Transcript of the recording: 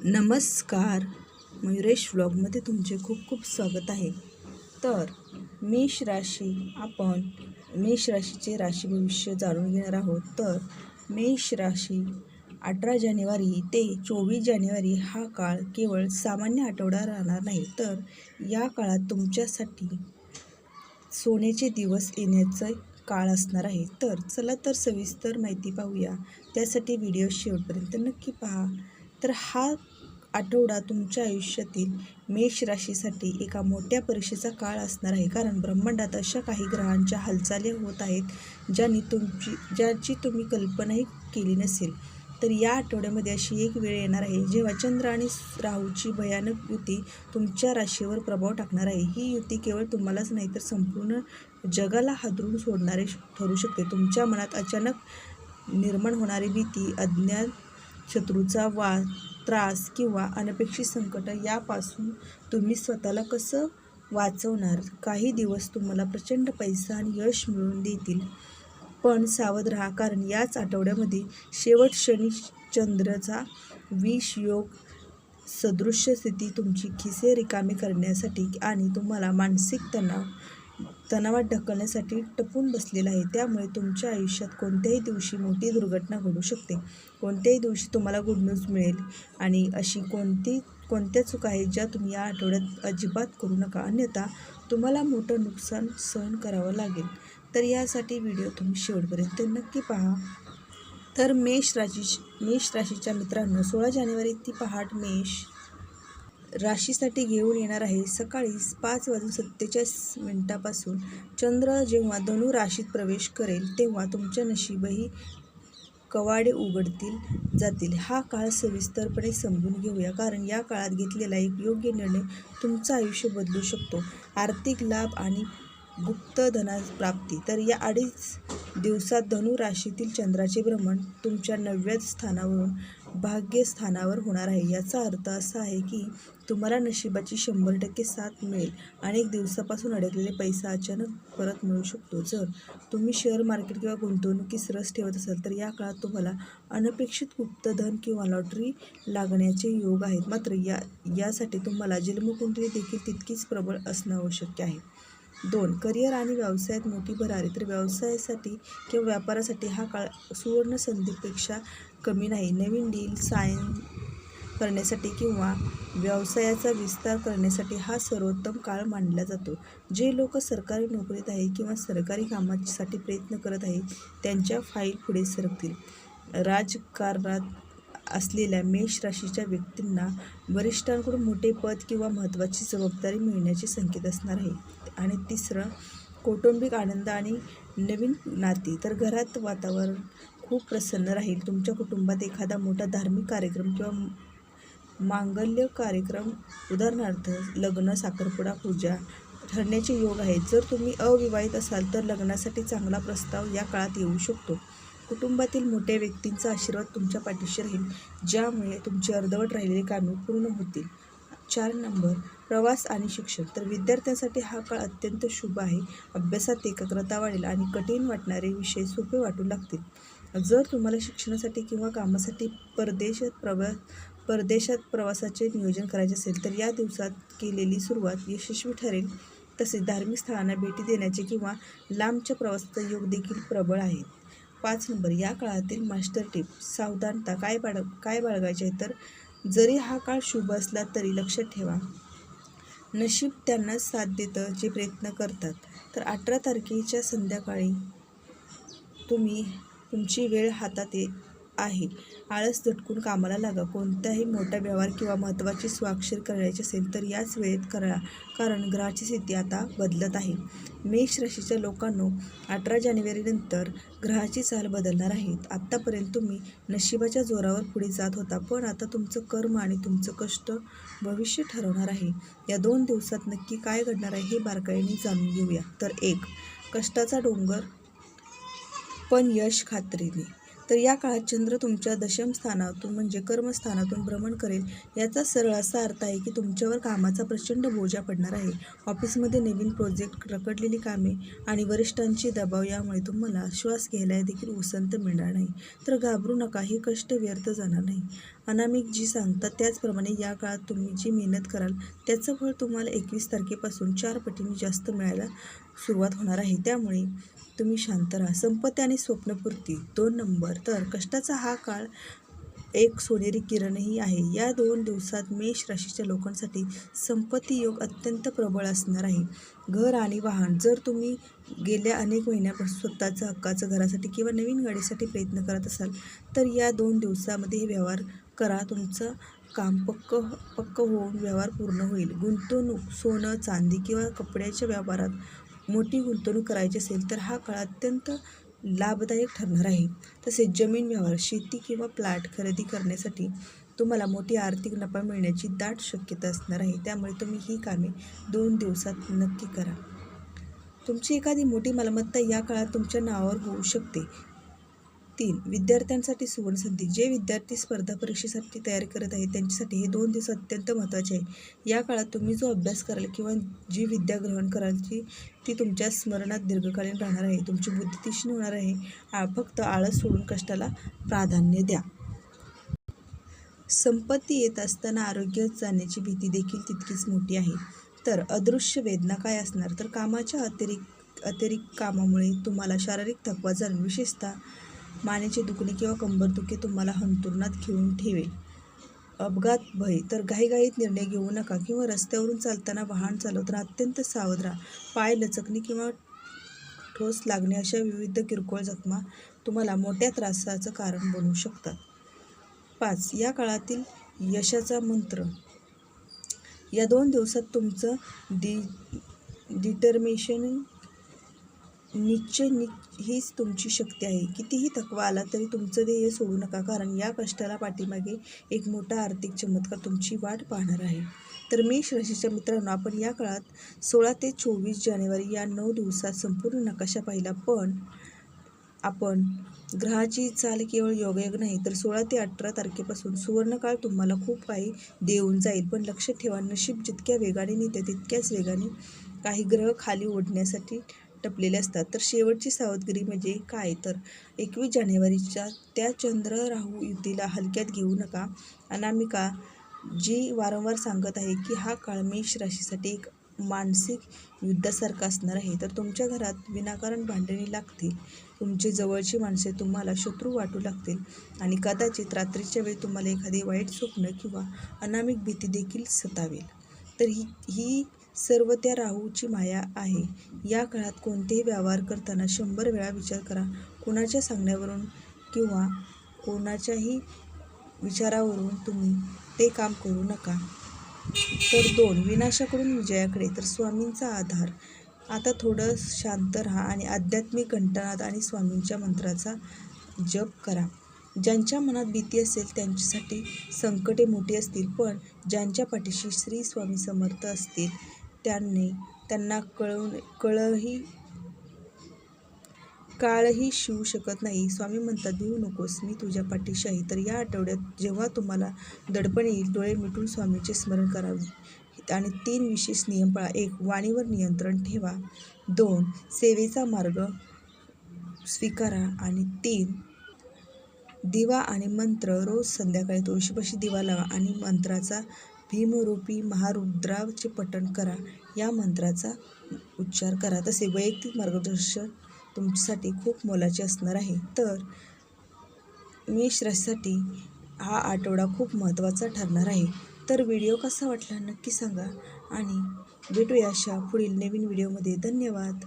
नमस्कार. मयुरेश व्लॉगमध्ये तुमचे खूप खूप स्वागत आहे. तर मेष राशीचे राशी भविष्य जाणून घेणार आहोत. तर मेष राशी 18 जानेवारी ते 24 जानेवारी हा काळ केवळ सामान्य आठवडा राहणार नाही, तर या काळात तुमच्यासाठी सोन्याचे दिवस येण्याचा काळ असणार आहे. तर चला तर सविस्तर माहिती पाहूया. त्यासाठी व्हिडिओ शेवटपर्यंत नक्की पहा. तर हा आठवडा तुमच्या आयुष्यातील मेष राशीसाठी एका मोठ्या परीक्षेचा काळ असणार आहे, कारण ब्रह्मांडात अशा काही ग्रहांच्या हालचाली होत आहेत ज्याची तुम्ही कल्पनाही केली नसेल. तर या आठवड्यामध्ये अशी एक वेळ येणार आहे जेव्हा चंद्र आणि राहूची भयानक युती तुमच्या राशीवर प्रभाव टाकणार आहे. ही युती केवळ तुम्हालाच नाही तर संपूर्ण जगाला हादरून सोडणारे ठरू शकते. तुमच्या मनात अचानक निर्माण होणारी भीती, अज्ञात शत्रूचा वाद, त्रास किंवा अनपेक्षित संकट यापासून तुम्ही स्वतःला कसं वाचवणार. काही दिवस तुम्हाला प्रचंड पैसा आणि यश मिळवून देतील, पण सावध राहा, कारण याच आठवड्यामध्ये शेवट शनी चंद्रचा विष योग सदृश्य स्थिती तुमची खिसे रिकामी करण्यासाठी आणि तुम्हाला मानसिक तणावात ढकलण्यासाठी टपून बसलेला आहे. त्यामुळे तुमच्या आयुष्यात कोणत्याही दिवशी मोठी दुर्घटना घडू शकते. कोणत्याही दिवशी तुम्हाला गुड न्यूज मिळेल आणि अशी कोणत्या चुका आहेत ज्या तुम्ही या आठवड्यात अजिबात करू नका, अन्यथा तुम्हाला मोठं नुकसान सहन करावं लागेल. तर यासाठी व्हिडिओ तुम्ही शेवटपर्यंत नक्की पहा. तर मेष राशीच्या मित्रांनो, 16 जानेवारी ती पहाट मेष राशीसाठी घेऊन येणार आहे. सकाळी 5:47 पासून चंद्र जेव्हा धनु राशीत प्रवेश करेल तेव्हा तुमच्या नशीबही कवाडे उघडतील जातील. हा काळ सविस्तरपणे समजून घेऊया, कारण या काळात घेतलेला एक योग्य निर्णय तुमचं आयुष्य बदलू शकतो. आर्थिक लाभ आणि गुप्त धनप्राप्ती. तर या 2.5 दिवसात धनु राशीतील चंद्राचे भ्रमण तुमच्या 9व्या स्थानावरून भाग्यस्थानावर होणार आहे. याचा अर्थ असा आहे की तुम्हाला नशिबाची 100% साथ मिळेल. अनेक दिवसापासून अडकलेले पैसा अचानक परत मिळू शकतो. जर तुम्ही शेअर मार्केट किंवा गुंतवणुकीस रस ठेवत असाल तर या काळात तुम्हाला अनपेक्षित गुप्तधन किंवा लॉटरी लागण्याचे योग आहेत. मात्र यासाठी तुम्हाला जन्मकुंडली देखील तितकीच प्रबळ असणं आवश्यक आहे. 2. करिअर आणि व्यवसायात मोठी भरारी. तर व्यवसायासाठी किंवा व्यापारासाठी हा काळ सुवर्ण संधीपेक्षा कमी नाही. नवीन डील साइन करण्यासाठी किंवा व्यवसायाचा विस्तार करण्यासाठी हा सर्वोत्तम काळ मानला जातो. जे लोक सरकारी नोकरीत आहे किंवा सरकारी कामासाठी प्रयत्न करत आहेत त्यांच्या फाईल पुढे सरकतील. राजकारणात असलेल्या मेष राशीच्या व्यक्तींना वरिष्ठांकडून मोठे पद किंवा महत्त्वाची जबाबदारी मिळण्याचे संकेत असणार आहे. आणि 3. कौटुंबिक आनंद आणि नवीन नाती. तर घरात वातावरण खूप प्रसन्न राहील. तुमच्या कुटुंबात एखादा मोठा धार्मिक कार्यक्रम किंवा मांगल्य कार्यक्रम, उदाहरणार्थ लग्न, साखरपुडा, पूजा ठरण्याचे योग आहेत. जर तुम्ही अविवाहित असाल तर लग्नासाठी चांगला प्रस्ताव या काळात येऊ शकतो. कुटुंबातील मोठ्या व्यक्तींचा आशीर्वाद तुमच्या पाठीशी राहील, ज्यामुळे तुमची अर्धवट राहिलेली कामे पूर्ण होतील. 4 नंबर, प्रवास आणि शिक्षण. तर विद्यार्थ्यांसाठी हा काळ अत्यंत शुभ आहे. अभ्यासात एकाग्रता वाढेल आणि कठीण वाटणारे विषय सोपे वाटू लागतील. जर तुम्हाला शिक्षणासाठी किंवा कामासाठी परदेशात प्रवासाचे नियोजन करायचे असेल तर या दिवसात केलेली सुरुवात यशस्वी ठरेल. तसेच धार्मिक स्थळांना भेटी देण्याचे किंवा लांबच्या प्रवासाचा योग देखील प्रबळ आहेत. 5 नंबर, या काळातील मास्टर टिप. सावधानता. काय बाळगायचे आहे तर जरी हा काळ शुभ असला तरी लक्षात ठेवा, नशीब त्यांनाच साथ देतं जे प्रयत्न करतात. तर 18 तारखेच्या संध्याकाळी तुमची वेळ हातात आहे. आळस झटकून कामाला लागा. कोणताही मोठा व्यवहार किंवा महत्त्वाची स्वाक्षरी करायची असेल तर याच वेळेत करा, कारण ग्रहाची स्थिती आता बदलत आहे. मेष राशीच्या लोकांनो, 18 जानेवारीनंतर ग्रहाची चाल बदलणार आहे. आत्तापर्यंत तुम्ही नशिबाच्या जोरावर पुढे जात होता, पण आता तुमचं कर्म आणि तुमचं कष्ट भविष्य ठरवणार आहे. या 2 दिवसात नक्की काय घडणार आहे हे बारकाईने जाणून घेऊया. तर 1. कष्टाचा डोंगर पण यश खात्रीने. तर या काळात चंद्र तुमच्या दशम स्थानातून म्हणजे कर्मस्थानातून भ्रमण करेल. याचा सरळ असा अर्थ आहे की तुमच्यावर कामाचा प्रचंड बोजा पडणार आहे. ऑफिसमध्ये नवीन प्रोजेक्ट, रखडलेली कामे आणि वरिष्ठांची दबाव यामुळे तुम्हाला श्वास घ्यायला देखील उसंत मिळणार नाही. तर घाबरू नका, हे कष्ट व्यर्थ जाणार नाही. अनामिक जी सांगतात त्याचप्रमाणे या काळात तुम्ही जी मेहनत कराल त्याचं फळ तुम्हाला 21 तारखेपासून 4 पटीने जास्त मिळायला सुरुवात होणार आहे. त्यामुळे तुम्ही शांत राहा. संपत्ती आणि स्वप्नपूर्ती 2 नंबर. तर कष्टाचा हा काळ एक सोनेरी किरणही आहे. या 2 दिवसात मेष राशीच्या लोकांसाठी संपत्ती योग अत्यंत प्रबळ असणार आहे. घर आणि वाहन. जर तुम्ही गेल्या अनेक महिन्यापासून स्वतःचं हक्काचं घरासाठी किंवा नवीन गाडीसाठी प्रयत्न करत असाल तर या 2 दिवसामध्ये हे व्यवहार करा. तुमचं काम पक्क होऊन व्यवहार पूर्ण होईल. गुंतवणूक, सोनं, चांदी किंवा कपड्याच्या व्यापारात मोठी गुंतवणूक करायची असेल तर हा काळ अत्यंत लाभदायक ठरणार आहे. तसेच जमीन व्यवहार, शेती किंवा प्लॉट खरेदी करण्यासाठी तुम्हाला मोठी आर्थिक नफा मिळण्याची दाट शक्यता असणार आहे. त्यामुळे तुम्ही ही कामे 2 दिवसात नक्की करा. तुमची एखादी मोठी मालमत्ता या काळात तुमच्या नावावर होऊ शकते. 3. विद्यार्थ्यांसाठी सुवर्णसंधी. जे विद्यार्थी स्पर्धा परीक्षेसाठी तयारी करत आहेत त्यांच्यासाठी हे 2 दिवस अत्यंत महत्त्वाचे आहे. या काळात तुम्ही जो अभ्यास कराल किंवा जी विद्या ग्रहण कराल ती तुमच्या स्मरणात दीर्घकालीन राहणार आहे. तुमची बुद्धी तीक्ष्ण होणार आहे. फक्त आळस सोडून कष्टाला प्राधान्य द्या. संपत्ती येत असताना आरोग्य जाण्याची भीती देखील तितकीच मोठी आहे. तर अदृश्य वेदना काय असणार? तर कामाच्या अतिरिक्त कामामुळे तुम्हाला शारीरिक थकवा जाणवेल. विशेषतः मानेचे दुखणे किंवा कंबरदुखी तुम्हाला अंथरुणात खिळून ठेवेल. अपघात भय. तर घाईघाईत निर्णय घेऊ नका किंवा रस्त्यावरून चालताना वाहन चालवताना अत्यंत सावध राहा. पाय लचकणे किंवा ठोस लागणे अशा विविध किरकोळ जखमा तुम्हाला मोठ्या त्रासाचं कारण बनू शकतात. 5. या काळातील यशाचा मंत्र. या 2 दिवसात तुमचं डिटर्मिनेशन, निश्चय हीच तुमची शक्ती आहे. कितीही थकवा आला तरी तुमचं ध्येय सोडू नका, कारण या कष्टाला पाठीमागे एक मोठा आर्थिक चमत्कार तुमची वाट पाहणार आहे. तर मेष राशीच्या मित्रांनो, आपण या काळात 16 ते 24 जानेवारी या 9 दिवसात संपूर्ण नकाशा पाहिला. पण आपण ग्रहाची चाल केवळ योगायोग नाही तर 16 ते 18 तारखेपासून सुवर्णकाळ तुम्हाला खूप काही देऊन जाईल. पण लक्षात ठेवा, नशीब जितक्या वेगाने नेते तितक्याच वेगाने काही ग्रह खाली ओढण्यासाठी टपलेले असतात. तर शेवटची सावधगिरी म्हणजे काय? तर 21 जानेवारीच्या त्या चंद्र राहू युतीला हलक्यात घेऊ नका. अनामिका जी वारंवार सांगत आहे की हा काळ मेष राशीसाठी एक मानसिक युद्धासारखा असणार आहे. तर तुमच्या घरात विनाकारण भांडणे लागतील. तुमची जवळची माणसे तुम्हाला शत्रू वाटू लागतील आणि कदाचित रात्रीच्या वेळी तुम्हाला एखादी वाईट स्वप्न किंवा अनामिक भीती देखील सतावेल. तर ही सर्व त्या राहूची माया आहे. या काळात कोणतेही व्यवहार करताना 100 वेळा विचार करा. कोणाच्या सांगण्यावरून किंवा कोणाच्याही विचारावरून तुम्ही ते काम करू नका. तर 2. विनाशाकडून विजयाकडे. तर स्वामींचा आधार. आता थोडं शांत राहा आणि आध्यात्मिक घंटानाद आणि स्वामींच्या मंत्राचा जप करा. ज्यांच्या मनात भीती असेल त्यांच्यासाठी संकटे मोठी असतील, पण ज्यांच्या पाठीशी श्री स्वामी समर्थ असतील त्यांना काळही शिवू शकत नाही. स्वामी म्हणतात, भिवू नकोस, मी तुझ्या पाठीशी आहे. तर या आठवड्यात जेव्हा तुम्हाला दडपण येईल डोळे मिटून स्वामींचे स्मरण करावे आणि 3 विशेष नियम पाळा. 1. वाणीवर नियंत्रण ठेवा. 2. सेवेचा मार्ग स्वीकारा आणि 3. दिवा आणि मंत्र. रोज संध्याकाळी तुळशीपाशी दिवा लावा आणि मंत्राचा भीमरूपी महारुद्राचे पठण करा. या मंत्राचा उच्चार करा. तसे वैयक्तिक मार्गदर्शन तुमच्यासाठी खूप मोलाचे असणार आहे. तर मेष राशीसाठी हा आठवडा खूप महत्त्वाचा ठरणार आहे. तर व्हिडिओ कसा वाटला नक्की सांगा आणि भेटूया अशा पुढील नवीन व्हिडिओमध्ये. धन्यवाद.